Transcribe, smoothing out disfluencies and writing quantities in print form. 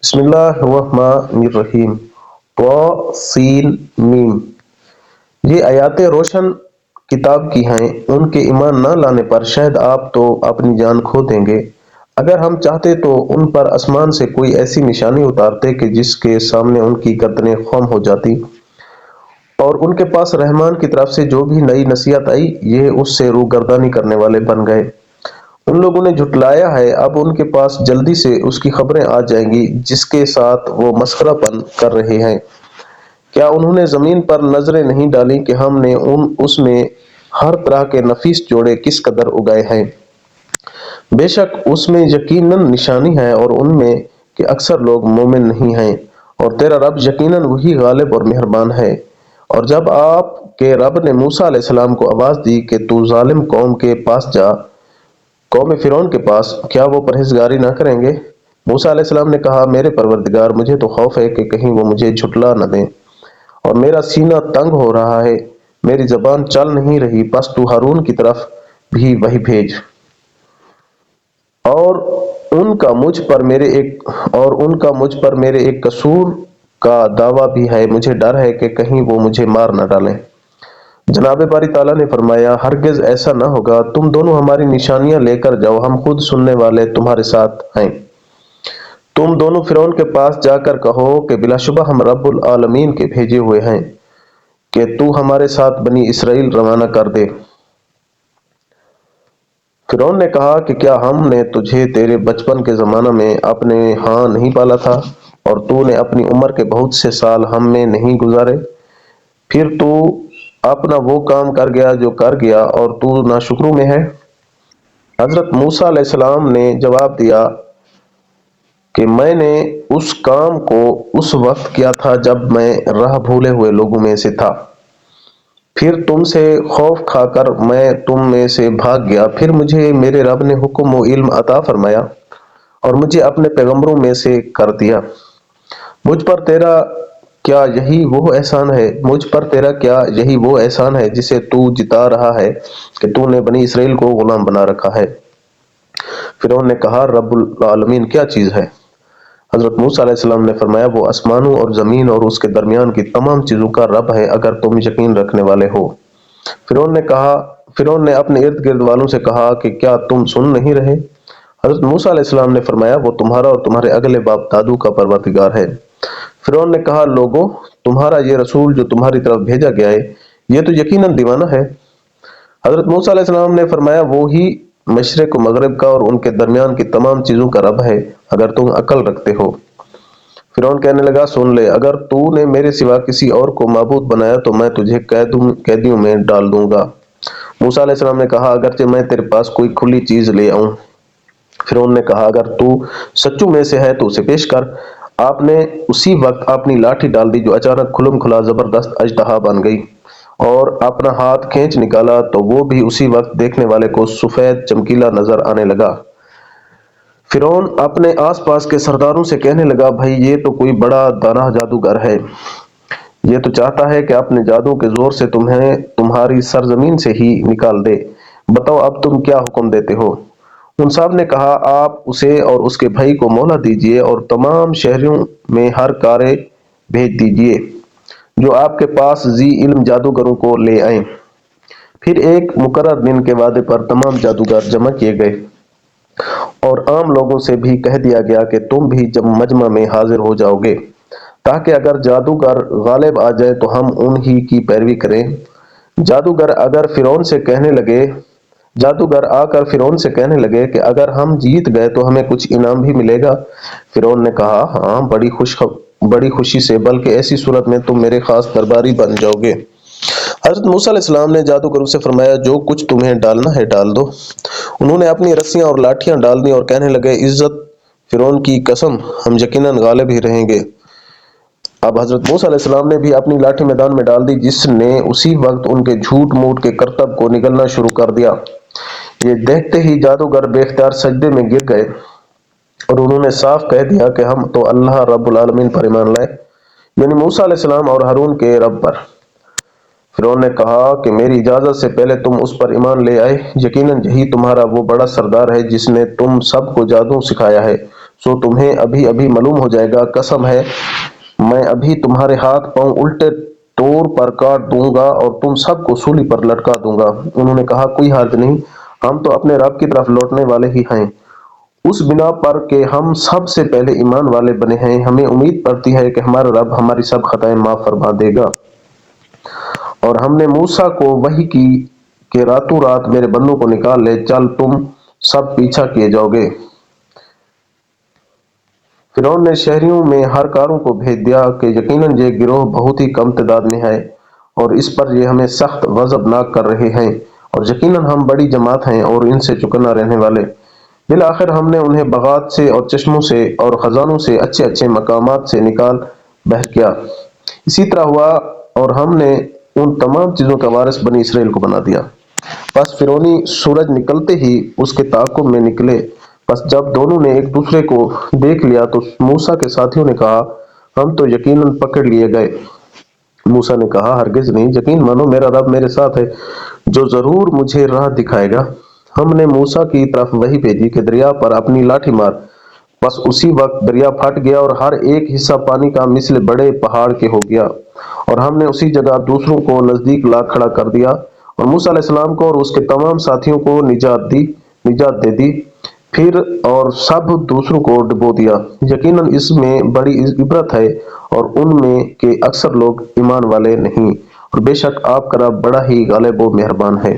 بسم اللہ الرحمن الرحیم سین میم۔ یہ آیاتیں روشن کتاب کی ہیں، ان کے ایمان نہ لانے پر شاید آپ تو اپنی جان کھو دیں گے۔ اگر ہم چاہتے تو ان پر آسمان سے کوئی ایسی نشانی اتارتے کہ جس کے سامنے ان کی گردنیں خم ہو جاتی، اور ان کے پاس رحمان کی طرف سے جو بھی نئی نصیحت آئی یہ اس سے روگردانی کرنے والے بن گئے۔ ان لوگوں نے جھٹلایا ہے، اب ان کے پاس جلدی سے اس کی خبریں آ جائیں گی جس کے ساتھ وہ مسخرہ پن کر رہے ہیں۔ کیا انہوں نے زمین پر نظریں نہیں ڈالیں کہ ہم نے اس میں ہر طرح کے نفیس جوڑے کس قدر اگائے ہیں؟ بے شک اس میں یقیناً نشانی ہے، اور ان میں کہ اکثر لوگ مومن نہیں ہیں، اور تیرا رب یقیناً وہی غالب اور مہربان ہے۔ اور جب آپ کے رب نے موسیٰ علیہ السلام کو آواز دی کہ تو ظالم قوم کے پاس جا، قوم فرعون کے پاس، کیا وہ پرہیزگاری نہ کریں گے؟ موسیٰ علیہ السلام نے کہا، میرے پروردگار، مجھے تو خوف ہے کہ کہیں وہ مجھے جھٹلا نہ دیں، اور میرا سینہ تنگ ہو رہا ہے، میری زبان چل نہیں رہی، پس تو ہارون کی طرف بھی وحی بھیج، اور ان کا مجھ پر میرے ایک قصور کا دعویٰ بھی ہے، مجھے ڈر ہے کہ کہیں وہ مجھے مار نہ ڈالیں۔ جناب باری تعالیٰ نے فرمایا، ہرگز ایسا نہ ہوگا، تم دونوں ہماری نشانیاں لے کر جاؤ، ہم خود سننے والے تمہارے ساتھ ہیں۔ تم دونوں فرعون کے پاس جا کر کہو کہ بلا شبہ ہم رب العالمین کے بھیجے ہوئے ہیں، کہ تو ہمارے ساتھ بنی اسرائیل روانہ کر دے۔ فرعون نے کہا کہ کیا ہم نے تجھے تیرے بچپن کے زمانہ میں اپنے ہاں نہیں پالا تھا، اور تو نے اپنی عمر کے بہت سے سال ہم میں نہیں گزارے؟ پھر تو اپنا وہ کام کر گیا جو کر گیا، اور تو ناشکروں میں ہے۔ حضرت موسیٰ علیہ السلام نے جواب دیا کہ میں نے اس کام کو اس وقت کیا تھا جب میں راہ بھولے ہوئے لوگوں میں سے تھا، پھر تم سے خوف کھا کر میں تم میں سے بھاگ گیا، پھر مجھے میرے رب نے حکم و علم عطا فرمایا اور مجھے اپنے پیغمبروں میں سے کر دیا۔ مجھ پر تیرا کیا یہی وہ احسان ہے جسے تو جتا رہا ہے کہ تو نے بنی اسرائیل کو غلام بنا رکھا ہے؟ فرعون نے کہا، رب العالمین کیا چیز ہے؟ حضرت موسیٰ علیہ السلام نے فرمایا، وہ آسمانوں اور زمین اور اس کے درمیان کی تمام چیزوں کا رب ہے، اگر تم یقین رکھنے والے ہو۔ فرعون نے اپنے ارد گرد والوں سے کہا کہ کیا تم سن نہیں رہے؟ حضرت موسیٰ علیہ السلام نے فرمایا، وہ تمہارا اور تمہارے اگلے باپ دادو کا پروردگار ہے۔ فرعون نے کہا، لوگو، تمہارا یہ رسول جو تمہاری طرف بھیجا گیا ہے، یہ تو یقیناً دیوانہ ہے۔ حضرت موسیٰ علیہ السلام نے فرمایا، وہی مشرق و مغرب کا اور ان کے درمیان کی تمام چیزوں کا رب ہے، اگر تم عقل رکھتے ہو۔ فرعون کہنے لگا، سن لے، اگر تو نے میرے سوا کسی اور کو معبود بنایا تو میں تجھے قیدیوں میں ڈال دوں گا۔ موسیٰ علیہ السلام نے کہا، اگرچہ میں تیرے پاس کوئی کھلی چیز لے آؤں۔ فرعون نے کہا، اگر تو سچوں میں سے ہے تو اسے پیش کر۔ آپ نے اسی وقت اپنی لاٹھی ڈال دی جو اچانک کھلم کھلا زبردست اژدہا بن گئی، اور اپنا ہاتھ کھینچ نکالا تو وہ بھی اسی وقت دیکھنے والے کو سفید چمکیلا نظر آنے لگا۔ فرعون اپنے آس پاس کے سرداروں سے کہنے لگا، بھائی یہ تو کوئی بڑا دانا جادوگر ہے، یہ تو چاہتا ہے کہ اپنے جادو کے زور سے تمہیں تمہاری سرزمین سے ہی نکال دے، بتاؤ اب تم کیا حکم دیتے ہو؟ ان سب نے کہا، آپ اسے اور اس کے بھائی کو مہلت دیجیے اور تمام شہروں میں ہر کارے بھیج دیجیے جو آپ کے پاس ذی علم جادوگروں کو لے آئیں۔ پھر ایک مقرر دن کے وعدے پر تمام جادوگر جمع کیے گئے، اور عام لوگوں سے بھی کہہ دیا گیا کہ تم بھی مجمع میں حاضر ہو جاؤ گے، تاکہ اگر جادوگر غالب آ جائے تو ہم انہی کی پیروی کریں۔ جادوگر آ کر فرعون سے کہنے لگے کہ اگر ہم جیت گئے تو ہمیں کچھ انعام بھی ملے گا۔ فرعون نے کہا، ہاں، بڑی خوشی سے، بلکہ ایسی صورت میں تم میرے خاص درباری بن جاؤ گے۔ حضرت موسیٰ علیہ السلام نے جادوگروں سے فرمایا، جو کچھ تمہیں ڈالنا ہے ڈال دو۔ انہوں نے اپنی رسیاں اور لاٹھیاں ڈال دیں اور کہنے لگے، عزت فرعون کی قسم، ہم یقیناً غالب ہی رہیں گے۔ اب حضرت موسیٰ علیہ السلام نے بھی اپنی لاٹھی میدان میں ڈال دی، جس نے اسی وقت ان کے جھوٹ موٹ کے کرتب کو نگلنا شروع کر دیا۔ یہ دیکھتے ہی جادوگر بے اختیار سجدے میں گر گئے، اور انہوں نے صاف کہہ دیا کہ ہم تو اللہ رب العالمین پر ایمان لائے، یعنی موسیٰ علیہ السلام اور ہارون کے رب پر۔ فرعون نے کہا کہ میری اجازت سے پہلے تم اس پر ایمان لے آئے، یقیناً یہی تمہارا وہ بڑا سردار ہے جس نے تم سب کو جادو سکھایا ہے۔ سو تمہیں ابھی ابھی معلوم ہو جائے گا، قسم ہے میں ابھی تمہارے ہاتھ پاؤں الٹے طور پر کاٹ دوں گا اور تم سب کو سولی پر لٹکا دوں گا۔ انہوں نے کہا کوئی حرج نہیں، ہم تو اپنے رب کی طرف لوٹنے والے ہی ہیں، اس بنا پر کہ ہم سب سے پہلے ایمان والے بنے ہیں، ہمیں امید پڑتی ہے کہ ہمارا رب ہماری سب خطائیں معاف فرما دے گا۔ اور ہم نے موسیٰ کو وحی کی کہ راتوں رات میرے بندوں کو نکال لے، چل تم سب پیچھا کیے جاؤ گے۔ فرعون نے شہریوں میں ہر کاروں کو بھیج دیا کہ یقیناً یہ گروہ بہت ہی کم تعداد میں ہے اور اس پر یہ ہمیں سخت غضبناک کر رہے ہیں، اور یقیناً ہم بڑی جماعت ہیں اور ان سے چکنا رہنے والے۔ بالآخر ہم نے انہیں باغات سے اور چشموں سے اور خزانوں سے اچھے اچھے مقامات سے نکال بحر کیا۔ اسی طرح ہوا اور ہم نے ان تمام چیزوں کا وارث بنی اسرائیل کو بنا دیا۔ پس فرعونی سورج نکلتے ہی اس کے تعاقب میں نکلے۔ پس جب دونوں نے ایک دوسرے کو دیکھ لیا تو موسیٰ کے ساتھیوں نے کہا ہم تو یقیناً پکڑ لیے گئے۔ موسیٰ نے کہا ہرگز نہیں، یقین مانو میرا رب میرے ساتھ ہے جو ضرور مجھے راہ دکھائے گا۔ ہم نے موسیٰ کی طرف وحی بھیجی کہ دریا پر اپنی لاٹھی مار، بس اسی وقت دریا پھٹ گیا اور ہر ایک حصہ پانی کا مثل بڑے پہاڑ کے ہو گیا، اور ہم نے اسی جگہ دوسروں کو نزدیک لا کھڑا کر دیا اور موسیٰ علیہ السلام کو اور اس کے تمام ساتھیوں کو نجات دے دی، پھر اور سب دوسروں کو ڈبو دیا۔ یقیناً اس میں بڑی عبرت ہے اور ان میں کے اکثر لوگ ایمان والے نہیں، اور بے شک آپ کا رب بڑا ہی غالب و مہربان ہے۔